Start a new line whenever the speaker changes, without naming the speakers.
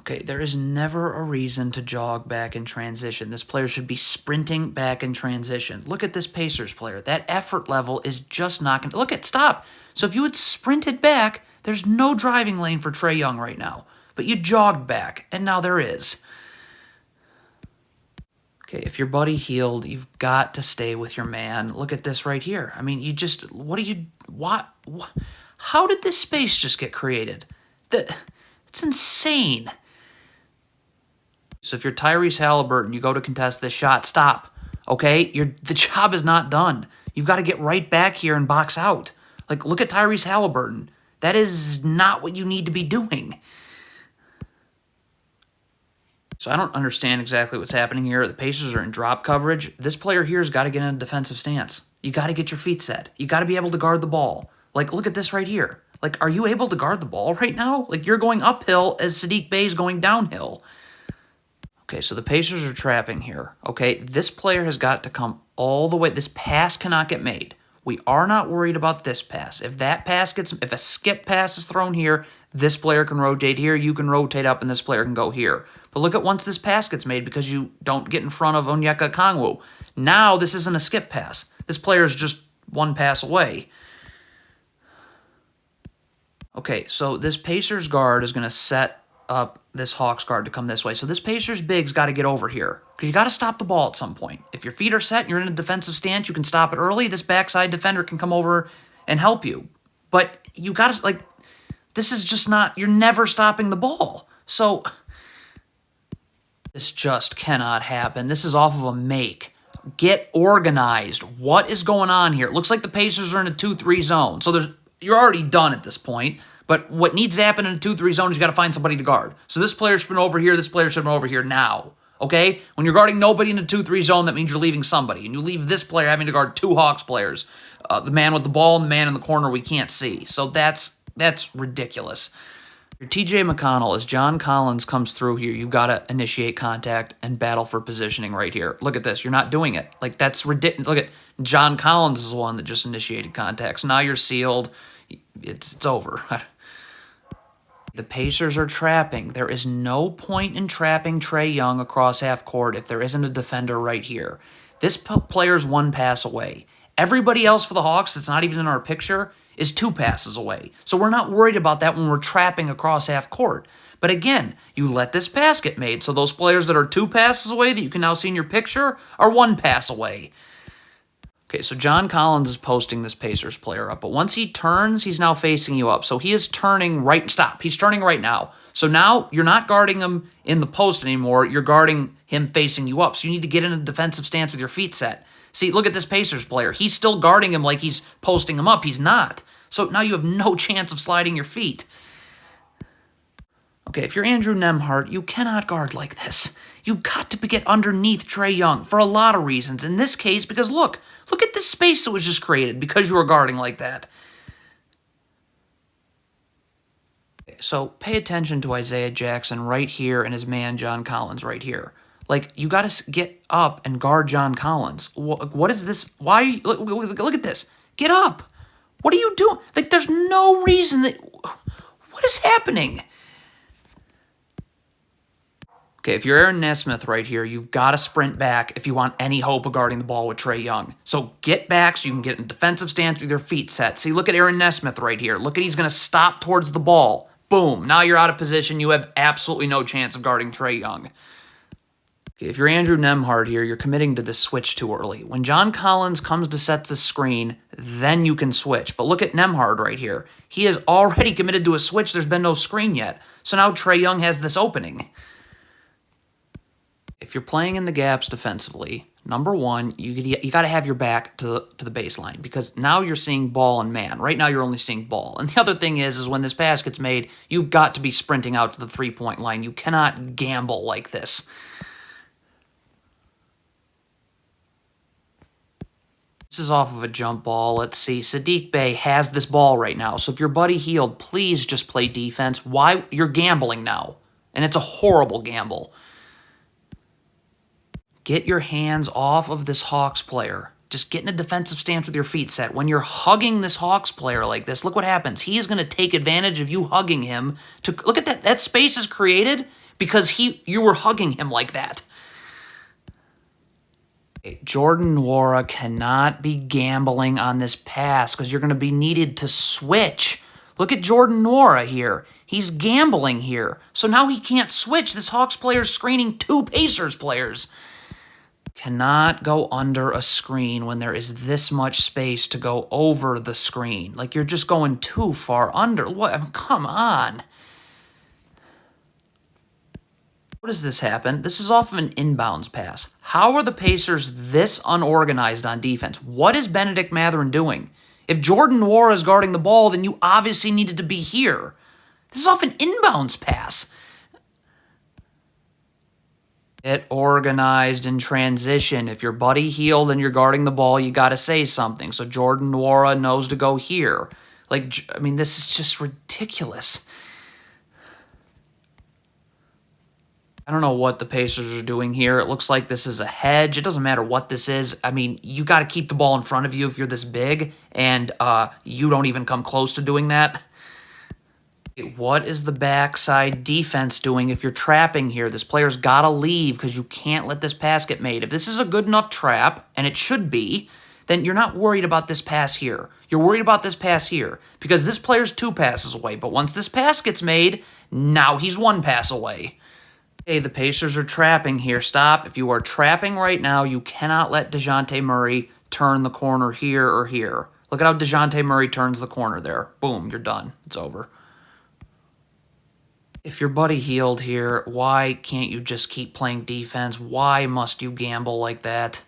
Okay, there is never a reason to jog back in transition. This player should be sprinting back in transition. Look at this Pacers player. That effort level is just not going to... Look at, stop. So if you had sprinted back, there's no driving lane for Trae Young right now. But you jogged back, and now there is. Okay, if your buddy healed, you've got to stay with your man. Look at this right here. I mean, you just... What? How did this space just get created? It's insane. So if you're Tyrese Halliburton, you go to contest this shot, stop, okay? The job is not done. You've got to get right back here and box out. Like, look at Tyrese Halliburton. That is not what you need to be doing. So I don't understand exactly what's happening here. The Pacers are in drop coverage. This player here has got to get in a defensive stance. You got to get your feet set. You got to be able to guard the ball. Like, look at this right here. Like, are you able to guard the ball right now? Like, you're going uphill as Saddiq Bey is going downhill. Okay, so the Pacers are trapping here. Okay, this player has got to come all the way. This pass cannot get made. We are not worried about this pass. If a skip pass is thrown here, this player can rotate here, you can rotate up, and this player can go here. But look at once this pass gets made because you don't get in front of Onyeka Okongwu. Now this isn't a skip pass. This player is just one pass away. Okay, so this Pacers guard is going to set up this Hawks guard to come this way. So this Pacers big's got to get over here because you got to stop the ball at some point. If your feet are set and you're in a defensive stance, you can stop it early. This backside defender can come over and help you. But you got to, like, this is just not, you're never stopping the ball. So this just cannot happen. This is off of a make. Get organized. What is going on here? It looks like the Pacers are in a 2-3 zone. So you're already done at this point. But what needs to happen in a 2-3 zone is you got to find somebody to guard. So this player should have been over here. This player should have been over here now. Okay? When you're guarding nobody in a 2-3 zone, that means you're leaving somebody. And you leave this player having to guard two Hawks players. The man with the ball and the man in the corner we can't see. So that's ridiculous. Your TJ McConnell, as John Collins comes through here, you've got to initiate contact and battle for positioning right here. Look at this. You're not doing it. Like, that's ridiculous. Look at John Collins is the one that just initiated contact. So now you're sealed. It's over. The Pacers are trapping. There is no point in trapping Trae Young across half court if there isn't a defender right here. This player's one pass away. Everybody else for the Hawks that's not even in our picture is 2 passes away. So we're not worried about that when we're trapping across half court. But again, you let this pass get made. So those players that are 2 passes away that you can now see in your picture are 1 pass away. Okay, so John Collins is posting this Pacers player up, but once he turns, he's now facing you up. So he is turning right, stop, he's turning right now. So now you're not guarding him in the post anymore, you're guarding him facing you up. So you need to get in a defensive stance with your feet set. See, look at this Pacers player. He's still guarding him like he's posting him up. He's not. So now you have no chance of sliding your feet. Okay, if you're Andrew Nembhard, you cannot guard like this. You've got to get underneath Trae Young for a lot of reasons. In this case, because look at this space that was just created because you were guarding like that. So pay attention to Isaiah Jackson right here and his man John Collins right here. Like, you got to get up and guard John Collins. What is this? Why? Look at this. Get up. What are you doing? Like, there's no reason that... What is happening? Okay, if you're Aaron Nesmith right here, you've got to sprint back if you want any hope of guarding the ball with Trae Young. So get back so you can get in a defensive stance with your feet set. See, look at Aaron Nesmith right here. Look at he's going to stop towards the ball. Boom. Now you're out of position. You have absolutely no chance of guarding Trae Young. Okay, if you're Andrew Nembhard here, you're committing to this switch too early. When John Collins comes to set the screen, then you can switch. But look at Nembhard right here. He has already committed to a switch. There's been no screen yet. So now Trae Young has this opening. If you're playing in the gaps defensively, number one, you got to have your back to the baseline because now you're seeing ball and man. Right now you're only seeing ball. And the other thing is when this pass gets made, you've got to be sprinting out to the three-point line. You cannot gamble like this. This is off of a jump ball. Let's see. Saddiq Bey has this ball right now. So if your buddy healed, please just play defense. Why? You're gambling now. And it's a horrible gamble. Get your hands off of this Hawks player. Just get in a defensive stance with your feet set. When you're hugging this Hawks player like this, look what happens. He is going to take advantage of you hugging him. Look at that. That space is created because you were hugging him like that. Jordan Nwora cannot be gambling on this pass because you're going to be needed to switch. Look at Jordan Nwora here. He's gambling here. So now he can't switch. This Hawks player is screening 2 Pacers players. Cannot go under a screen when there is this much space to go over the screen. Like, you're just going too far under. What? I mean, come on. What does this happen? This is off of an inbounds pass. How are the Pacers this unorganized on defense? What is Benedict Mathurin doing? If Jordan Nwora is guarding the ball, then you obviously needed to be here. This is off an inbounds pass. Get organized in transition. If your buddy healed and you're guarding the ball, you got to say something. So Jordan Nwora knows to go here. Like, I mean, this is just ridiculous. I don't know what the Pacers are doing here. It looks like this is a hedge. It doesn't matter what this is. I mean, you got to keep the ball in front of you if you're this big, and you don't even come close to doing that. What is the backside defense doing if you're trapping here? This player's got to leave because you can't let this pass get made. If this is a good enough trap, and it should be, then you're not worried about this pass here. You're worried about this pass here because this player's 2 passes away. But once this pass gets made, now he's 1 pass away. Okay, the Pacers are trapping here. Stop. If you are trapping right now, you cannot let DeJounte Murray turn the corner here or here. Look at how DeJounte Murray turns the corner there. Boom, you're done. It's over. If your buddy healed here, why can't you just keep playing defense? Why must you gamble like that?